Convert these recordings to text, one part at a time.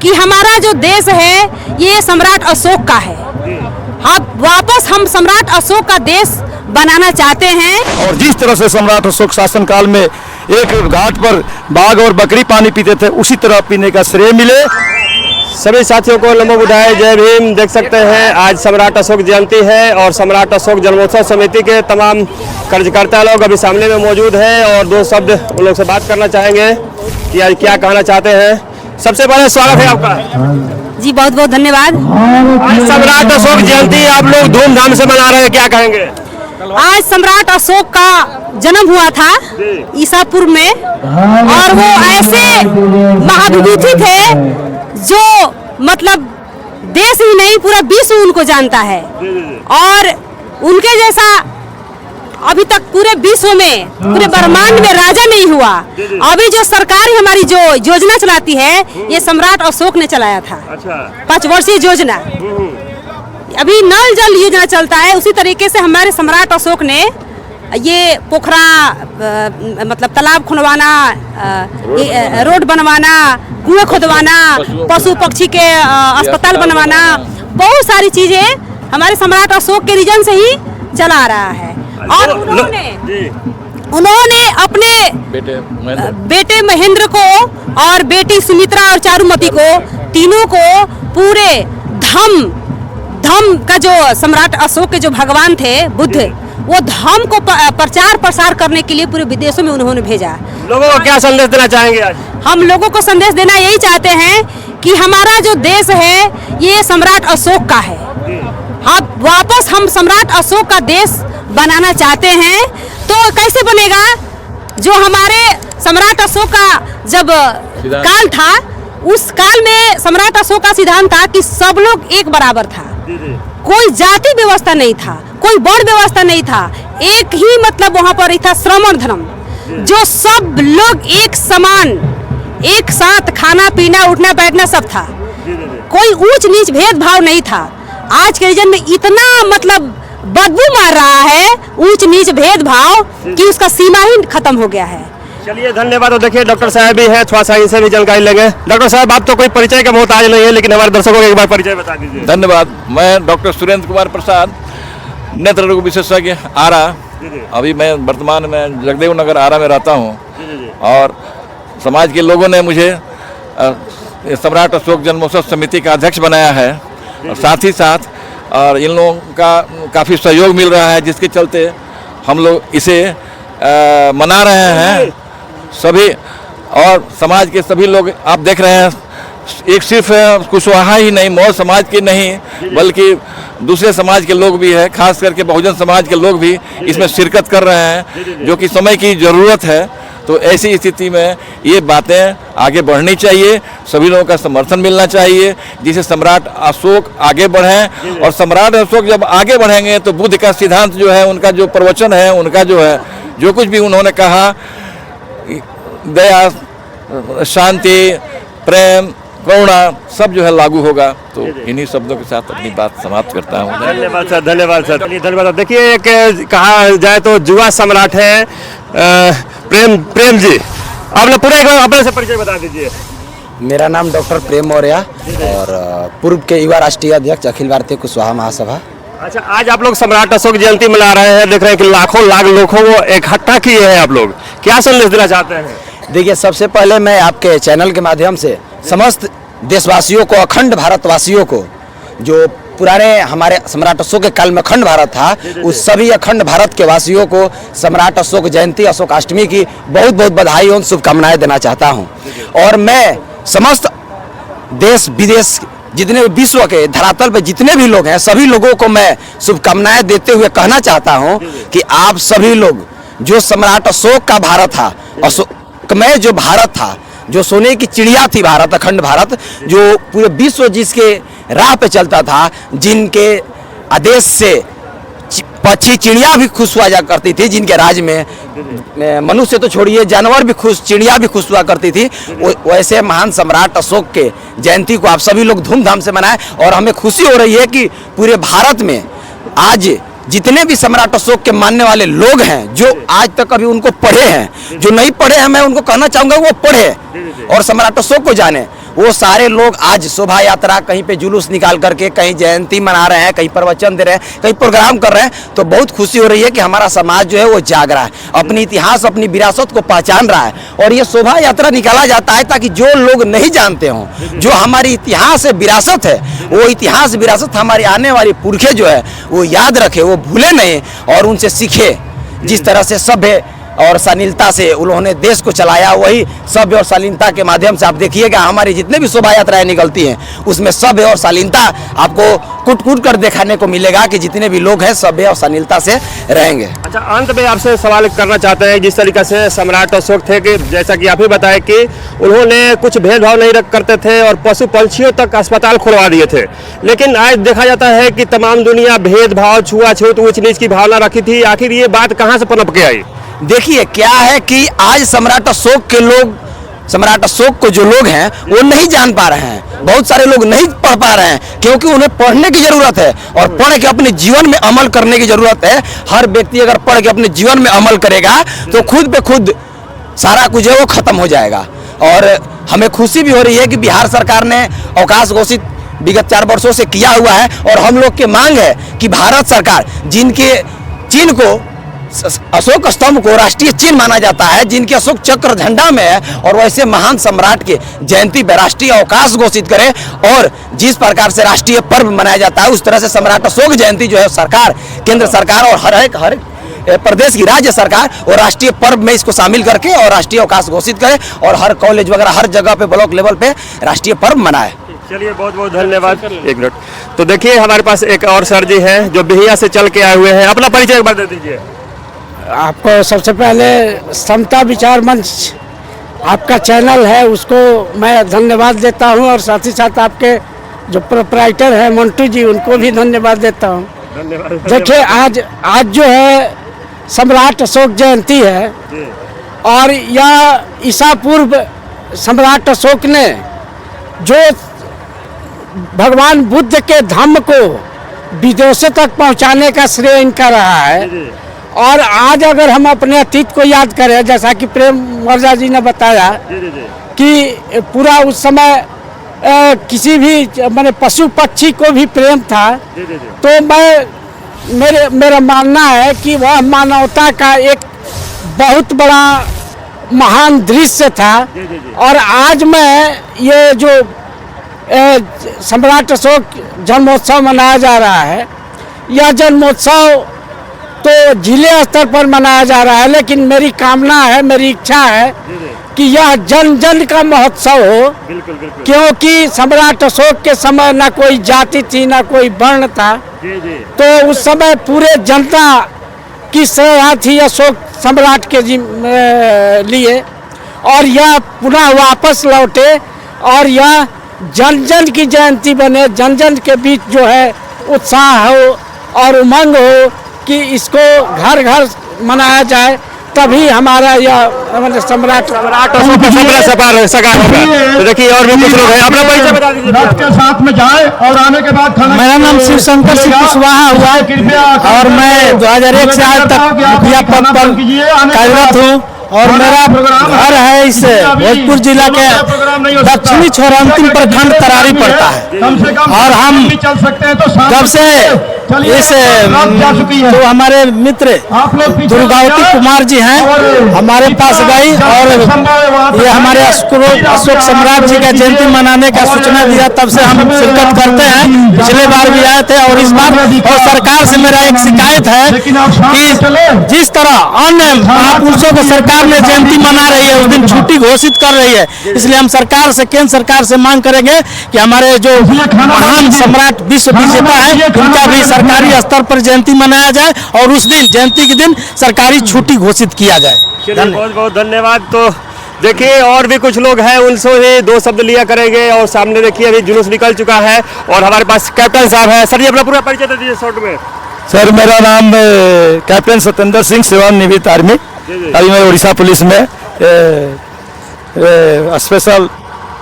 कि हमारा जो देश है ये सम्राट अशोक का है। वापस हम सम्राट अशोक का देश बनाना चाहते हैं। और जिस तरह से सम्राट अशोक शासनकाल में एक घाट पर बाघ और बकरी पानी पीते थे, उसी तरह पीने का श्रेय मिले। सभी साथियों को नमो बुद्धाय, जय भीम। देख सकते हैं आज सम्राट अशोक जयंती है और सम्राट अशोक जन्मोत्सव समिति के तमाम कार्यकर्ता लोग अभी सामने में मौजूद हैं और दो शब्द उन लोग से बात करना चाहेंगे कि आज क्या कहना चाहते हैं। सबसे पहले स्वागत है आपका जी, बहुत बहुत धन्यवाद। आज सम्राट अशोक जयंती आप लोग धूमधाम से मना रहे हैं, क्या कहेंगे? आज सम्राट अशोक का जन्म हुआ था ईसा पूर्व में, और वो ऐसे महाविभूति थे जो मतलब देश ही नहीं पूरा विश्व उनको जानता है, और उनके जैसा अभी तक पूरे विश्व में पूरे ब्रह्मांड में राजा नहीं हुआ। अभी जो सरकार हमारी जो योजना चलाती है ये सम्राट अशोक ने चलाया था। 5 वर्षीय योजना, अभी नल जल योजना चलता है, उसी तरीके से हमारे सम्राट अशोक ने ये पोखरा मतलब तालाब खुनवाना, रोड बनवाना, कुएं खोदवाना, पशु पक्षी के अस्पताल बनवाना, बहुत सारी चीजें हमारे सम्राट अशोक के रीजन से ही चला आ रहा है। और उन्होंने अपने बेटे महेंद्र को और बेटी सुमित्रा और चारुमती को, तीनों को पूरे धम्म का जो सम्राट अशोक के जो भगवान थे बुद्ध, वो धम्म को प्रचार प्रसार करने के लिए पूरे विदेशों में उन्होंने भेजा। लोगों को क्या संदेश देना चाहेंगे आज? हम लोगों को संदेश देना यही चाहते हैं कि हमारा जो देश है ये सम्राट अशोक का है। वापस हम सम्राट अशोक का देश बनाना चाहते हैं। तो कैसे बनेगा? जो हमारे सम्राट अशोक का जब काल था, उस काल में सम्राट अशोक का सिद्धांत था कि सब लोग एक बराबर था, कोई जाति व्यवस्था नहीं था, कोई वर्ण व्यवस्था नहीं था, एक ही मतलब वहाँ पर था श्रमण धर्म, जो सब लोग एक समान, एक साथ खाना पीना उठना बैठना सब था, कोई ऊंच नीच भेदभाव नहीं था। आज के रीजन में इतना मतलब बदबू मार रहा है ऊंच नीच भेदभाव कि उसका सीमा ही खत्म हो गया है। चलिए धन्यवाद। और देखिए डॉक्टर साहब भी हैं, थोड़ा सा इनसे भी जानकारी लेंगे। डॉक्टर साहब, आप तो कोई परिचय का मोहताज नहीं है, लेकिन हमारे दर्शकों को एक बार परिचय बता दीजिए। धन्यवाद। मैं डॉक्टर सुरेंद्र कुमार प्रसाद, नेत्र रोग विशेषज्ञ, आरा। अभी मैं वर्तमान में जगदेव नगर आरा में रहता हूँ, और समाज के लोगों ने मुझे सम्राट अशोक जन्मोत्सव समिति का अध्यक्ष बनाया है, और साथ ही साथ और इन लोगों का काफ़ी सहयोग मिल रहा है, जिसके चलते हम लोग इसे मना रहे हैं सभी। और समाज के सभी लोग आप देख रहे हैं, एक सिर्फ कुशवाहा ही नहीं, मौज समाज के नहीं, बल्कि दूसरे समाज के लोग भी हैं, खास करके बहुजन समाज के लोग भी इसमें शिरकत कर रहे हैं, जो कि समय की ज़रूरत है। तो ऐसी स्थिति में ये बातें आगे बढ़नी चाहिए, सभी लोगों का समर्थन मिलना चाहिए, जिससे सम्राट अशोक आगे बढ़ें। और सम्राट अशोक जब आगे बढ़ेंगे तो बुद्ध का सिद्धांत जो है, उनका जो प्रवचन है, उनका जो है, जो कुछ भी उन्होंने कहा, दया, शांति, प्रेम, करुणा, सब जो है लागू होगा। तो इन्हीं शब्दों के साथ अपनी बात समाप्त करता हूँ। धन्यवाद सर, धन्यवाद सर। चलिए धन्यवाद। देखिए एक कहा जाए तो युवा सम्राट है प्रेम जी, आप लोग पूरा एक बार अपने से परिचय बता दीजिए। मेरा नाम डॉक्टर प्रेम मौर्य और पूर्व के युवा राष्ट्रीय अध्यक्ष अखिल भारतीय कुशवाहा महासभा। अच्छा, आज आप लोग सम्राट अशोक जयंती मना रहे हैं, देख रहे हैं कि लाखों लाख लोगों को इकट्ठा किए हैं, आप लोग क्या संदेश देना चाहते हैं? देखिए, सबसे पहले मैं आपके चैनल के माध्यम से समस्त देशवासियों को, अखंड भारतवासियों को, जो पुराने हमारे सम्राट अशोक के काल में अखंड भारत था, उस सभी अखंड भारत के वासियों को सम्राट अशोक जयंती, अशोक अष्टमी की बहुत बहुत बधाई और शुभकामनाएं देना चाहता हूं। और मैं समस्त देश विदेश जितने विश्व के धरातल पे जितने भी लोग हैं, सभी लोगों को मैं शुभकामनाएं देते हुए कहना चाहता हूं कि आप सभी लोग, जो सम्राट अशोक का भारत था, अशोकमय जो भारत था, जो सोने की चिड़िया थी भारत, अखंड भारत, जो पूरे विश्व जिसके राह पे चलता था, जिनके आदेश से पक्षी चिड़िया भी खुश हुआ जा करती थी, जिनके राज में मनुष्य तो छोड़िए जानवर भी खुश, चिड़िया भी खुश हुआ करती थी, वैसे महान सम्राट अशोक के जयंती को आप सभी लोग धूमधाम से मनाएं। और हमें खुशी हो रही है कि पूरे भारत में आज जितने भी सम्राट अशोक के मानने वाले लोग हैं, जो आज तक अभी उनको पढ़े हैं, जो नहीं पढ़े हैं, मैं उनको कहना चाहूँगा वो पढ़े और सम्राट अशोक को जाने। वो सारे लोग आज शोभा यात्रा कहीं पे जुलूस निकाल करके कहीं जयंती मना रहे हैं, कहीं प्रवचन दे रहे हैं, कहीं प्रोग्राम कर रहे हैं, तो बहुत खुशी हो रही है कि हमारा समाज जो है वो जाग रहा है, अपनी इतिहास अपनी विरासत को पहचान रहा है। और ये शोभा यात्रा निकाला जाता है ताकि जो लोग नहीं जानते हों, जो हमारी इतिहास है, विरासत है, वो इतिहास विरासत हमारे आने वाले पुरखे जो है वो याद रखे, वो भूले नहीं और उनसे सीखे। जिस तरह से सभ्य और शालीनता से उन्होंने देश को चलाया, वही सभ्य और शालीनता के माध्यम से आप देखिएगा हमारी जितने भी शोभा यात्राएं निकलती हैं उसमें सभ्य और शालीनता आपको कूट कूट कर दिखाने को मिलेगा कि जितने भी लोग हैं सभ्य और शालीनता से रहेंगे। अच्छा, अंत में आपसे सवाल करना चाहते हैं, जिस तरीके से सम्राट अशोक थे कि जैसा कि आप ही बताए कि उन्होंने कुछ भेदभाव नहीं करते थे और पशु पंछियों तक अस्पताल खुलवा दिए थे, लेकिन आज देखा जाता है कि तमाम दुनिया भेदभाव, छुआछूत, ऊंच नीच की भावना रखी थी। आखिर ये बात कहाँ से पनप के आई? देखिए क्या है कि आज सम्राट अशोक के लोग, सम्राट अशोक को जो लोग हैं वो नहीं जान पा रहे हैं, बहुत सारे लोग नहीं पढ़ पा रहे हैं, क्योंकि उन्हें पढ़ने की जरूरत है और पढ़ के अपने जीवन में अमल करने की जरूरत है। हर व्यक्ति अगर पढ़ के अपने जीवन में अमल करेगा तो खुद पे खुद सारा कुछ है वो खत्म हो जाएगा। और हमें खुशी भी हो रही है कि बिहार सरकार ने अवकाश घोषित विगत 4 वर्षों से किया हुआ है और हम लोग की मांग है कि भारत सरकार जिनके चिन्ह को, अशोक स्तंभ को राष्ट्रीय चिन्ह माना जाता है, जिनके अशोक चक्र झंडा में है, और वैसे महान सम्राट के जयंती पर राष्ट्रीय अवकाश घोषित करे और जिस प्रकार से राष्ट्रीय पर्व मनाया जाता है उस तरह से सम्राट अशोक जयंती जो है सरकार, केंद्र सरकार और हर एक प्रदेश की राज्य सरकार और राष्ट्रीय पर्व में इसको शामिल करके और राष्ट्रीय अवकाश घोषित करे और हर कॉलेज वगैरह हर जगह पे ब्लॉक लेवल पे राष्ट्रीय पर्व मनाए। चलिए, बहुत बहुत धन्यवाद। एक मिनट, तो देखिए हमारे पास एक और सर जी हैं जो बिहिया से चल के आए हुए हैं, अपना परिचय एक बार दे दीजिए। आपको सबसे पहले समता विचार मंच आपका चैनल है उसको मैं धन्यवाद देता हूं और साथ ही साथ आपके जो प्रोप्राइटर हैं मंटू जी उनको भी धन्यवाद देता हूं। धन्यवाद। देखिए आज जो है सम्राट अशोक जयंती है और यह ईसा पूर्व सम्राट अशोक ने जो भगवान बुद्ध के धम्म को विदेशों तक पहुंचाने का श्रेय इनका रहा है। और आज अगर हम अपने अतीत को याद करें, जैसा कि प्रेम वर्जा जी ने बताया कि पूरा उस समय किसी भी माने पशु पक्षी को भी प्रेम था, तो मेरा मानना है कि वह मानवता का एक बहुत बड़ा महान दृश्य था। और आज मैं ये जो सम्राट अशोक जन्मोत्सव मनाया जा रहा है, यह जन्मोत्सव तो जिले स्तर पर मनाया जा रहा है, लेकिन मेरी कामना है, मेरी इच्छा है कि यह जन जन का महोत्सव हो। बिल्कुल बिल्कुल। क्योंकि सम्राट अशोक के समय ना कोई जाति थी ना कोई वर्ण था, तो उस समय पूरे जनता की श्रद्धा थी अशोक सम्राट के लिए, और यह पुनः वापस लौटे और यह जन जन की जयंती बने, जन जन के बीच जो है उत्साह हो और उमंग हो कि इसको घर घर मनाया जाए, तभी हमारा यह सम्राट अशोक का सपना साकार होगा। तो देखिए और भी कुछ लोग हैं, अपना परिचय बता दीजिए। रथ के साथ में जाए और आने के बाद खाना। मेरा नाम शिव शंकर सिंह कुशवाहा हुआ और मैं 2001 से आज तक मुखिया पद पर कार्यरत हूँ और मेरा घर है इस भोजपुर जिला के दक्षिणी छोर अंतिम प्रखंड तरारी पड़ता है। और हम जब से इस तो हमारे मित्र दुर्गावती कुमार जी हैं हमारे पास गई और ये हमारे अशोक सम्राट जी का जयंती मनाने का सूचना दिया, तब से हम शिरकत करते हैं। पिछले बार भी आए थे और इस बार, और सरकार से मेरा एक शिकायत है कि जिस तरह अन्य महापुरुषों को सरकार ने जयंती मना रही है उस दिन छुट्टी घोषित कर रही है, इसलिए हम सरकार से, केंद्र सरकार से मांग करेंगे कि हमारे जो महान सम्राट विश्व विजेता है उनका भी सरकारी स्तर पर जयंती मनाया जाए और उस दिन जयंती के दिन सरकारी छुट्टी घोषित किया जाए। बहुत बहुत धन्यवाद। तो देखिए और भी कुछ लोग हैं, उनसे ही 2 शब्द लिया करेंगे। और सामने देखिए अभी जुलूस निकल चुका है और हमारे पास कैप्टन साहब है। सर जी अपना पूरा परिचय दे दीजिए शॉर्ट में। सर मेरा नाम कैप्टन सत्येंद्र सिंह, सेवानिवृत्त आर्मी। अभी मैं उड़ीसा पुलिस में special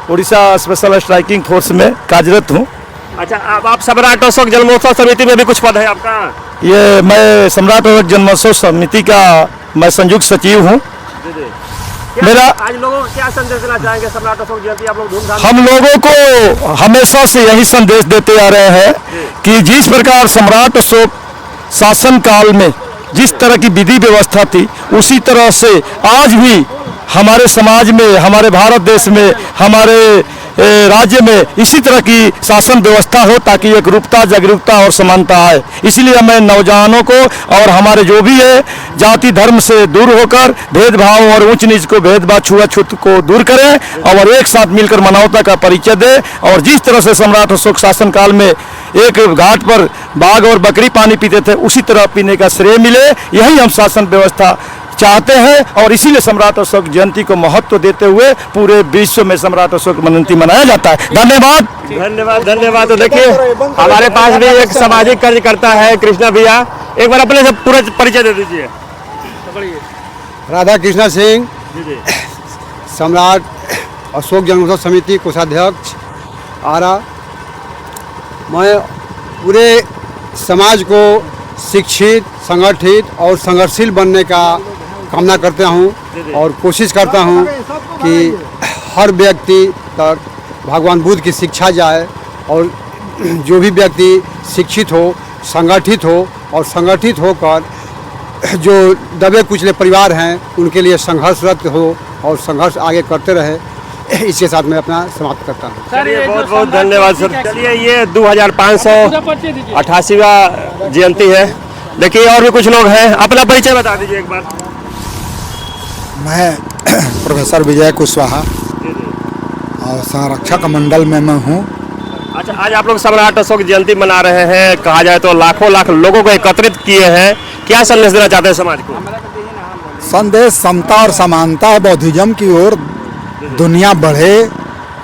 Orissa special striking force में कार्यरत हूँ। अच्छा, अब आप सम्राट अशोक जन्मोत्सव समिति में भी कुछ पद है आपका? ये मैं सम्राट अशोक जन्मोत्सव समिति का मैं संयुक्त सचिव हूँ। मेरा आज लोगों को क्या संदेश देना चाहेंगे सम्राट अशोक जयंती आप लोग धूमधाम हम लोगों को हमेशा से यही संदेश देते आ रहे हैं कि जिस प्रकार सम्राट अशोक शासन काल में जिस तरह की विधि व्यवस्था थी उसी तरह से आज भी हमारे समाज में, हमारे भारत देश में, हमारे राज्य में इसी तरह की शासन व्यवस्था हो ताकि एक रूपता, जागरूकता और समानता आए। इसलिए मैं नौजवानों को और हमारे जो भी है जाति धर्म से दूर होकर भेदभाव और ऊंच नीच को, भेदभाव छुआछूत को दूर करें और एक साथ मिलकर मानवता का परिचय दें। और जिस तरह से सम्राट अशोक शासन काल में एक घाट पर बाघ और बकरी पानी पीते थे उसी तरह पीने का श्रेय मिले, यही हम शासन व्यवस्था चाहते हैं। और इसीलिए सम्राट अशोक जयंती को महत्व देते हुए पूरे विश्व में सम्राट अशोक जयंती मनाया जाता है। धन्यवाद धन्यवाद धन्यवाद। तो देखिए हमारे पास भी एक सामाजिक कार्यकर्ता है कृष्णा भैया, एक बार अपने से पूरा परिचय दे दीजिए। राधा कृष्णा सिंह, सम्राट अशोक जन्मोत्सव समिति कोषाध्यक्ष आरा। मैं पूरे समाज को शिक्षित, संगठित और संघर्षशील बनने का कामना करता हूँ और कोशिश करता हूँ कि हर व्यक्ति तक भगवान बुद्ध की शिक्षा जाए और जो भी व्यक्ति शिक्षित हो, संगठित हो और संगठित होकर जो दबे कुचले परिवार हैं उनके लिए संघर्षरत हो और संघर्ष आगे करते रहे। इसके साथ मैं अपना समाप्त करता हूँ। चलिए बहुत बहुत धन्यवाद सर। चलिए ये 2588वां जयंती है। देखिए और भी कुछ लोग हैं, अपना परिचय बता दीजिए एक बार। मैं प्रोफेसर विजय कुशवाहा और संरक्षक मंडल में मैं हूँ। अच्छा, आज आप लोग सम्राट अशोक जयंती मना रहे हैं, कहा जाए तो लाखों लाख लोगों को एकत्रित किए हैं, क्या संदेश देना चाहते हैं समाज को? संदेश समता और समानता बौद्धिज्म की ओर दुनिया बढ़े।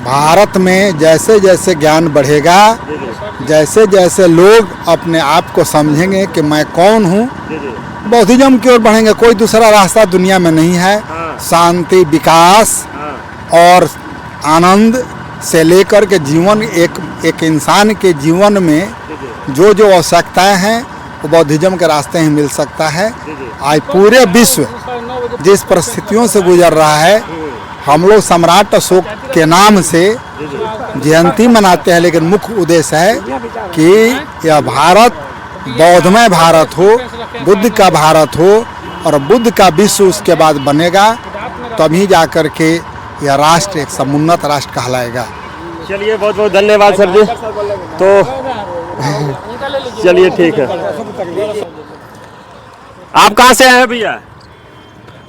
भारत में जैसे जैसे ज्ञान बढ़ेगा, जैसे जैसे लोग अपने आप को समझेंगे कि मैं कौन हूँ, बौद्धिज्म की ओर बढ़ेंगे। कोई दूसरा रास्ता दुनिया में नहीं है। शांति, विकास और आनंद से लेकर के जीवन, एक इंसान के जीवन में जो जो आवश्यकताएं हैं वो बौद्धिज्म के रास्ते ही मिल सकता है। आज पूरे विश्व जिस परिस्थितियों से गुजर रहा है, हम लोग सम्राट अशोक के नाम से जयंती मनाते हैं, लेकिन मुख्य उद्देश्य है कि यह भारत बौद्धमय भारत हो, बुद्ध का भारत हो और बुद्ध का विश्व उसके बाद बनेगा, तभी जाकर के यह राष्ट्र एक समुन्नत राष्ट्र कहलाएगा। चलिए बहुत बहुत धन्यवाद सर जी। तो चलिए ठीक है। आप कहाँ से आए हैं भैया?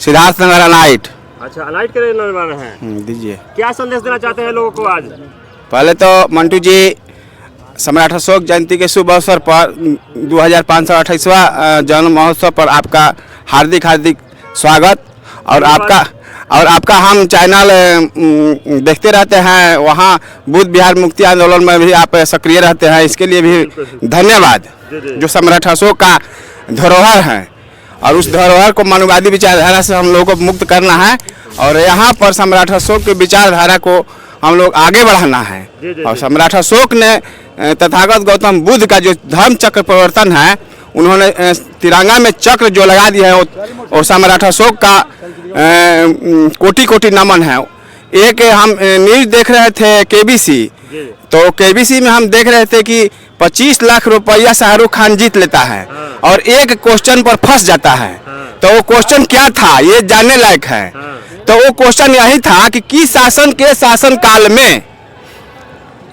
सिद्धार्थ नगर अनाइट। अच्छा, अनाइट के रहने हैं। दीजिए। क्या संदेश देना चाहते हैं लोगों को आज? पहले तो मंटू जी, सम्राट अशोक जयंती के शुभ अवसर पर 2528वां जन्म महोत्सव पर आपका हार्दिक हार्दिक स्वागत। और आपका हम चैनल देखते रहते हैं, वहाँ बुद्ध विहार मुक्ति आंदोलन में भी आप सक्रिय रहते हैं, इसके लिए भी धन्यवाद। जो सम्राट अशोक का धरोहर है और उस धरोहर को मानववादी विचारधारा से हम लोगों को मुक्त करना है और यहाँ पर सम्राट अशोक की विचारधारा को हम लोग आगे बढ़ाना है। और सम्राट अशोक ने तथागत गौतम बुद्ध का जो धर्म चक्र परिवर्तन है, उन्होंने तिरंगा में चक्र जो लगा दिया है और सम्राट अशोक का कोटि कोटि नमन है। एक हम न्यूज देख रहे थे केबीसी, तो केबीसी में हम देख रहे थे कि 25 लाख रुपया शाहरुख खान जीत लेता है और एक क्वेश्चन पर फंस जाता है। तो वो क्वेश्चन क्या था, ये जानने लायक है। तो वो क्वेश्चन यही था कि किस शासन के शासन काल में,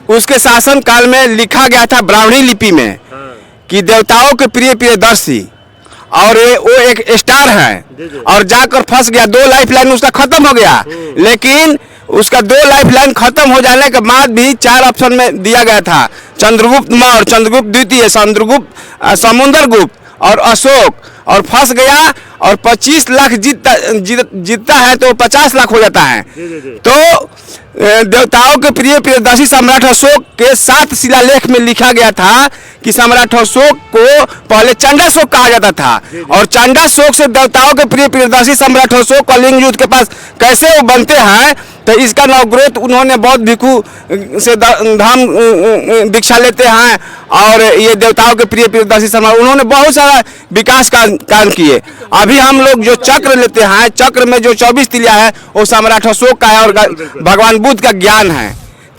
उसके शासन काल में लिखा गया था ब्राह्मणी लिपि में कि देवताओं के प्रिय प्रियदर्शी, और वो एक स्टार है और जाकर फंस गया। 2 लाइफ लाइन उसका खत्म हो गया, लेकिन उसका 2 लाइफ लाइन खत्म हो जाने के बाद भी 4 ऑप्शन में दिया गया था, चंद्रगुप्त मौर्य, चंद्रगुप्त द्वितीय, चंद्रगुप्त समुद्रगुप्त और अशोक, और फंस गया। और 25 लाख जीतता है तो 50 लाख हो जाता है। तो देवताओं के प्रिय प्रियदर्शी सम्राट अशोक के 7 शिलालेख में लिखा गया था कि सम्राट अशोक को पहले चंडाशोक कहा जाता था, और चंडाशोक से देवताओं के प्रिय प्रियदर्शी सम्राट अशोक कलिंग युद्ध के पास कैसे वो बनते हैं, तो इसका नवग्रोथ उन्होंने बौद्ध भिक्षु से धाम दीक्षा लेते हैं और ये देवताओं के प्रिय प्रियदर्शी शर्मा उन्होंने बहुत सारा विकास का काम किए। अभी हम लोग जो चक्र लेते हैं, चक्र में जो 24 तिलिया है वो सम्राट अशोक का है और भगवान बुद्ध का ज्ञान है।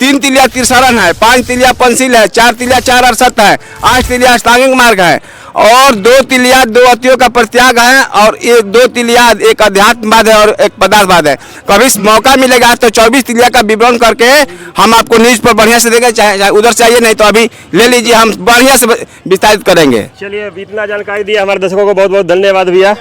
3 तिलिया त्रिशरण है, 5 तिलिया पंचशील है, 4 तिलिया 4 अरसत है, 8 तिलिया अष्टांगिक मार्ग है और 2 तिलिया 2 अतियों का परित्याग है और ये 2 तिलिया एक अध्यात्मवाद है और एक पदार्थवाद है। कभी मौका मिलेगा तो 24 तिलिया का विवरण करके हम आपको न्यूज़ पर बढ़िया से देंगे, चाहे उधर चाहिए नहीं तो अभी ले लीजिए, हम बढ़िया से विस्तारित करेंगे। चलिए इतना जानकारी दिया हमारे दर्शकों को बहुत बहुत धन्यवाद भैया।